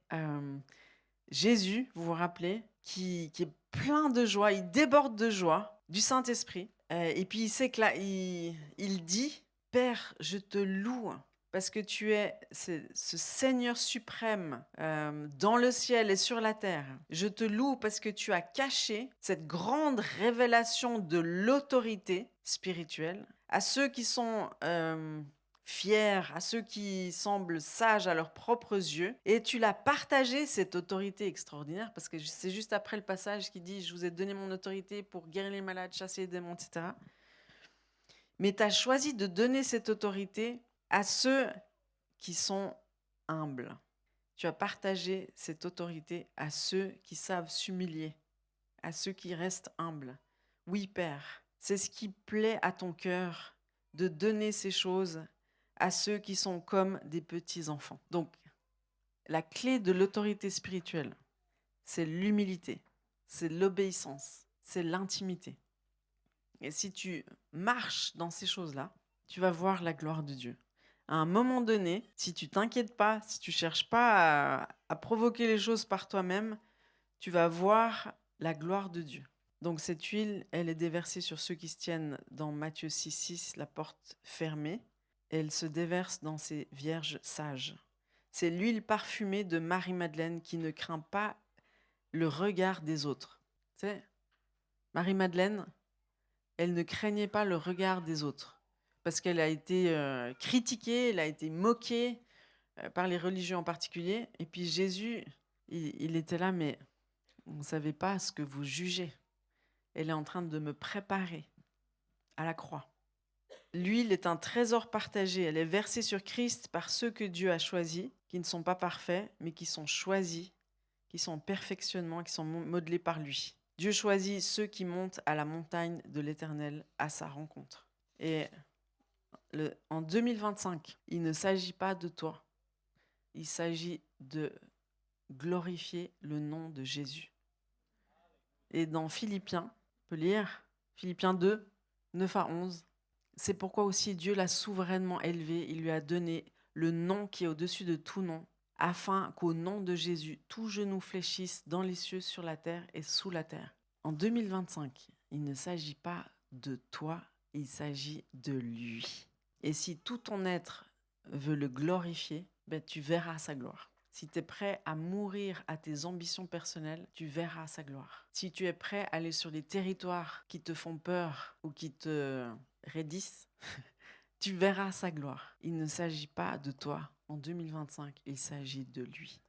Jésus, vous vous rappelez, qui est plein de joie, il déborde de joie du Saint-Esprit. Et puis il sait que là, il dit, Père, je te loue parce que tu es ce Seigneur suprême dans le ciel et sur la terre. Je te loue parce que tu as caché cette grande révélation de l'autorité spirituelle à ceux qui sont fiers, à ceux qui semblent sages à leurs propres yeux. Et tu l'as partagé, cette autorité extraordinaire, parce que c'est juste après le passage qui dit « Je vous ai donné mon autorité pour guérir les malades, chasser les démons, etc. » Mais tu as choisi de donner cette autorité à ceux qui sont humbles. Tu as partagé cette autorité à ceux qui savent s'humilier, à ceux qui restent humbles. Oui, Père, c'est ce qui plaît à ton cœur de donner ces choses à ceux qui sont comme des petits-enfants. Donc, la clé de l'autorité spirituelle, c'est l'humilité, c'est l'obéissance, c'est l'intimité. Et si tu marches dans ces choses-là, tu vas voir la gloire de Dieu. À un moment donné, si tu t'inquiètes pas, si tu cherches pas à provoquer les choses par toi-même, tu vas voir la gloire de Dieu. Donc cette huile, elle est déversée sur ceux qui se tiennent dans Matthieu 6, 6, la porte fermée. Et elle se déverse dans ces vierges sages. C'est l'huile parfumée de Marie-Madeleine qui ne craint pas le regard des autres. Tu sais, Marie-Madeleine, elle ne craignait pas le regard des autres parce qu'elle a été critiquée, elle a été moquée par les religieux en particulier. Et puis Jésus, il était là, mais vous ne savez pas ce que vous jugez. Elle est en train de me préparer à la croix. L'huile est un trésor partagé. Elle est versée sur Christ par ceux que Dieu a choisis, qui ne sont pas parfaits, mais qui sont choisis, qui sont en perfectionnement, qui sont modelés par lui. Dieu choisit ceux qui montent à la montagne de l'Éternel à sa rencontre. Et en 2025, il ne s'agit pas de toi. Il s'agit de glorifier le nom de Jésus. Et dans Philippiens, on peut lire Philippiens 2, 9 à 11. C'est pourquoi aussi Dieu l'a souverainement élevé. Il lui a donné le nom qui est au-dessus de tout nom, afin qu'au nom de Jésus, tout genou fléchisse dans les cieux, sur la terre et sous la terre. En 2025, il ne s'agit pas de toi, il s'agit de lui. Et si tout ton être veut le glorifier, ben tu verras sa gloire. Si tu es prêt à mourir à tes ambitions personnelles, tu verras sa gloire. Si tu es prêt à aller sur les territoires qui te font peur ou qui te raidissent, tu verras sa gloire. Il ne s'agit pas de toi en 2025, il s'agit de lui.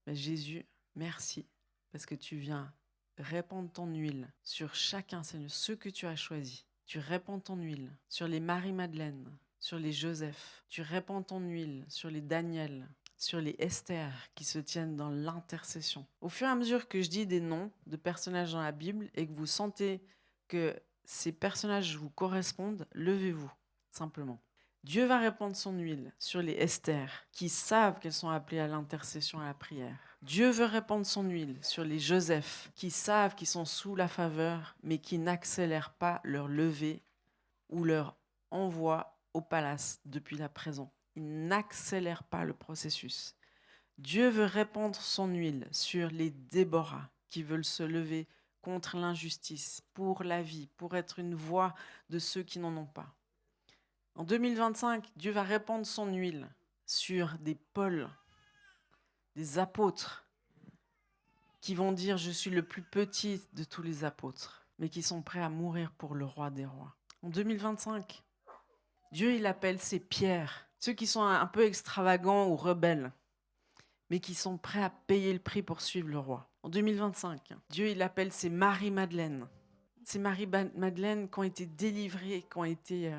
Mais Jésus, merci, parce que tu viens répandre ton huile sur chacun, Seigneur, ceux que tu as choisis. Tu répands ton huile sur les Marie-Madeleine, sur les Joseph. Tu répands ton huile sur les Daniel, sur les Esther qui se tiennent dans l'intercession. Au fur et à mesure que je dis des noms de personnages dans la Bible et que vous sentez que ces personnages vous correspondent, levez-vous, simplement. Dieu va répandre son huile sur les Esther qui savent qu'elles sont appelées à l'intercession et à la prière. Dieu veut répandre son huile sur les Joseph qui savent qu'ils sont sous la faveur, mais qui n'accélèrent pas leur levée ou leur envoi au palace depuis la prison. Ils n'accélèrent pas le processus. Dieu veut répandre son huile sur les Déborah qui veulent se lever contre l'injustice, pour la vie, pour être une voix de ceux qui n'en ont pas. En 2025, Dieu va répandre son huile sur des Paul, des apôtres, qui vont dire « Je suis le plus petit de tous les apôtres », mais qui sont prêts à mourir pour le roi des rois. En 2025, Dieu, il appelle ces pierres, ceux qui sont un peu extravagants ou rebelles, mais qui sont prêts à payer le prix pour suivre le roi. En 2025, Dieu, il appelle ces Marie-Madeleine. Ces Marie-Madeleine qui ont été délivrées, qui ont été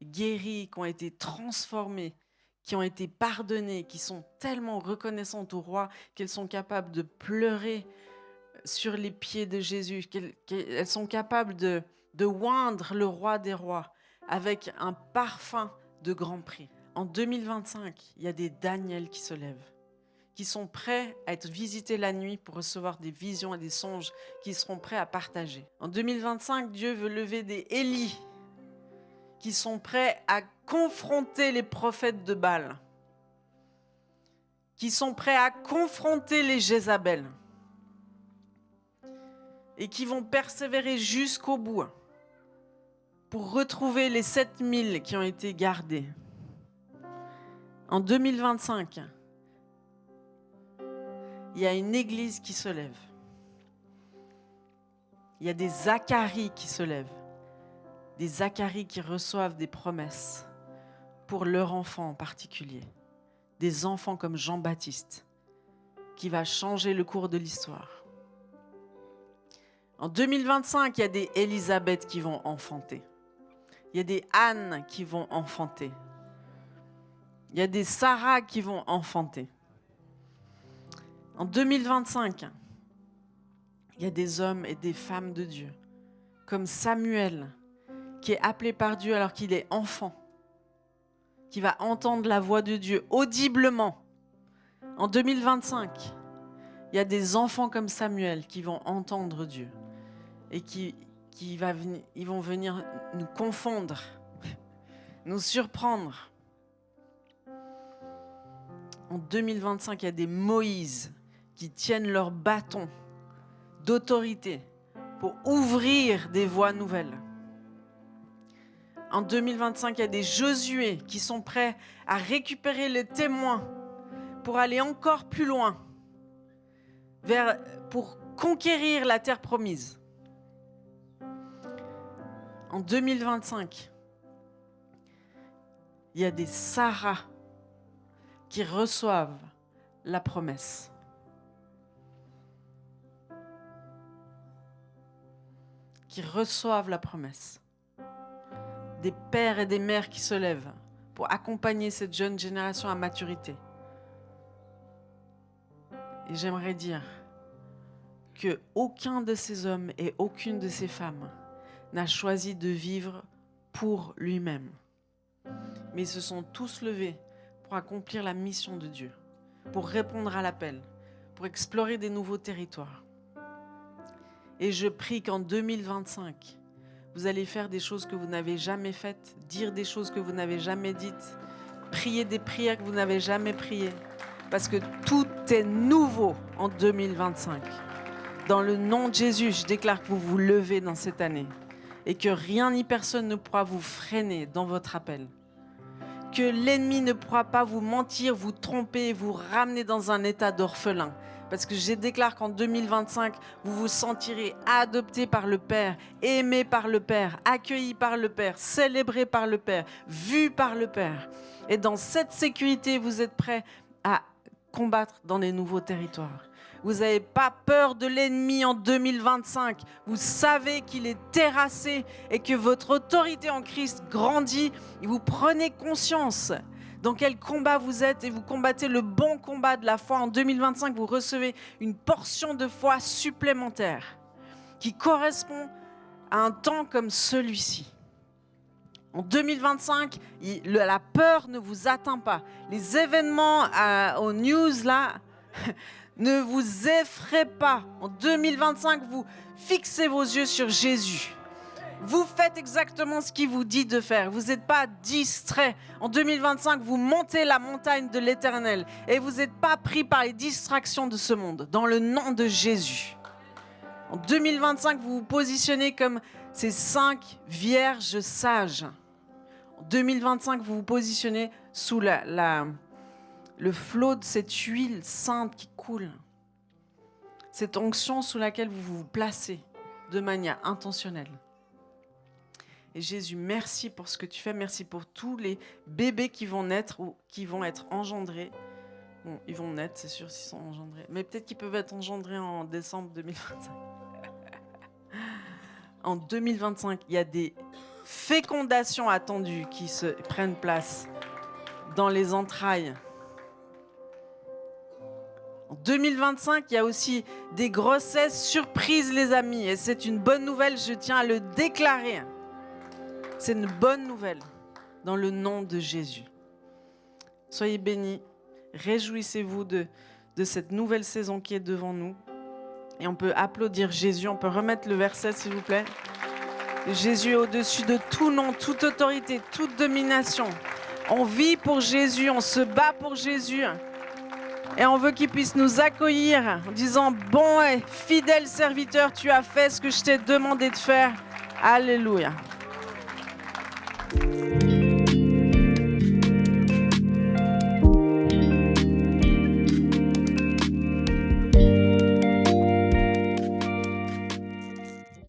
guéries, qui ont été transformées, qui ont été pardonnées, qui sont tellement reconnaissantes au roi qu'elles sont capables de pleurer sur les pieds de Jésus, qu'elles sont capables de oindre le roi des rois avec un parfum de grand prix. En 2025, il y a des Daniel qui se lèvent, qui sont prêts à être visités la nuit pour recevoir des visions et des songes qu'ils seront prêts à partager. En 2025, Dieu veut lever des Élie qui sont prêts à confronter les prophètes de Baal, qui sont prêts à confronter les Jézabel et qui vont persévérer jusqu'au bout pour retrouver les 7000 qui ont été gardés. En 2025, il y a une église qui se lève. Il y a des Zacharie qui se lèvent. Des Zacharie qui reçoivent des promesses pour leurs enfants en particulier. Des enfants comme Jean-Baptiste, qui va changer le cours de l'histoire. En 2025, il y a des Élisabeth qui vont enfanter. Il y a des Anne qui vont enfanter. Il y a des Sarah qui vont enfanter. En 2025, il y a des hommes et des femmes de Dieu, comme Samuel, qui est appelé par Dieu alors qu'il est enfant, qui va entendre la voix de Dieu audiblement. En 2025, il y a des enfants comme Samuel qui vont entendre Dieu et ils vont venir nous confondre, nous surprendre. En 2025, il y a des Moïse qui tiennent leur bâton d'autorité pour ouvrir des voies nouvelles. En 2025, il y a des Josué qui sont prêts à récupérer les témoins pour aller encore plus loin, pour conquérir la terre promise. En 2025, il y a des Sarah qui reçoivent la promesse. Qui reçoivent la promesse. Des pères et des mères qui se lèvent pour accompagner cette jeune génération à maturité. Et j'aimerais dire que aucun de ces hommes et aucune de ces femmes n'a choisi de vivre pour lui-même. Mais ils se sont tous levés pour accomplir la mission de Dieu, pour répondre à l'appel, pour explorer des nouveaux territoires. Et je prie qu'en 2025, vous allez faire des choses que vous n'avez jamais faites, dire des choses que vous n'avez jamais dites, prier des prières que vous n'avez jamais priées, parce que tout est nouveau en 2025. Dans le nom de Jésus, je déclare que vous vous levez dans cette année et que rien ni personne ne pourra vous freiner dans votre appel. Que l'ennemi ne pourra pas vous mentir, vous tromper, vous ramener dans un état d'orphelin. Parce que je déclare qu'en 2025, vous vous sentirez adopté par le Père, aimé par le Père, accueilli par le Père, célébré par le Père, vu par le Père. Et dans cette sécurité, vous êtes prêts à combattre dans les nouveaux territoires. Vous n'avez pas peur de l'ennemi en 2025. Vous savez qu'il est terrassé et que votre autorité en Christ grandit. Et vous prenez conscience dans quel combat vous êtes et vous combattez le bon combat de la foi. En 2025, vous recevez une portion de foi supplémentaire qui correspond à un temps comme celui-ci. En 2025, la peur ne vous atteint pas. Les événements aux news, là, ne vous effraient pas. En 2025, vous fixez vos yeux sur Jésus. Vous faites exactement ce qu'il vous dit de faire. Vous n'êtes pas distrait. En 2025, vous montez la montagne de l'Éternel et vous n'êtes pas pris par les distractions de ce monde. Dans le nom de Jésus. En 2025, vous vous positionnez comme ces 5 vierges sages. En 2025, vous vous positionnez sous le flot de cette huile sainte qui coule. Cette onction sous laquelle vous vous placez de manière intentionnelle. Et Jésus, merci pour ce que tu fais. Merci pour tous les bébés qui vont naître ou qui vont être engendrés. Bon, ils vont naître, c'est sûr, s'ils sont engendrés. Mais peut-être qu'ils peuvent être engendrés en décembre 2025. En 2025, il y a des fécondations attendues qui se prennent place dans les entrailles. En 2025, il y a aussi des grossesses surprises, les amis. Et c'est une bonne nouvelle, je tiens à le déclarer. C'est une bonne nouvelle dans le nom de Jésus. Soyez bénis, réjouissez-vous de cette nouvelle saison qui est devant nous. Et on peut applaudir Jésus, on peut remettre le verset s'il vous plaît. Jésus est au-dessus de tout nom, toute autorité, toute domination. On vit pour Jésus, on se bat pour Jésus. Et on veut qu'il puisse nous accueillir en disant « Bon et fidèle serviteur, tu as fait ce que je t'ai demandé de faire. » Alléluia.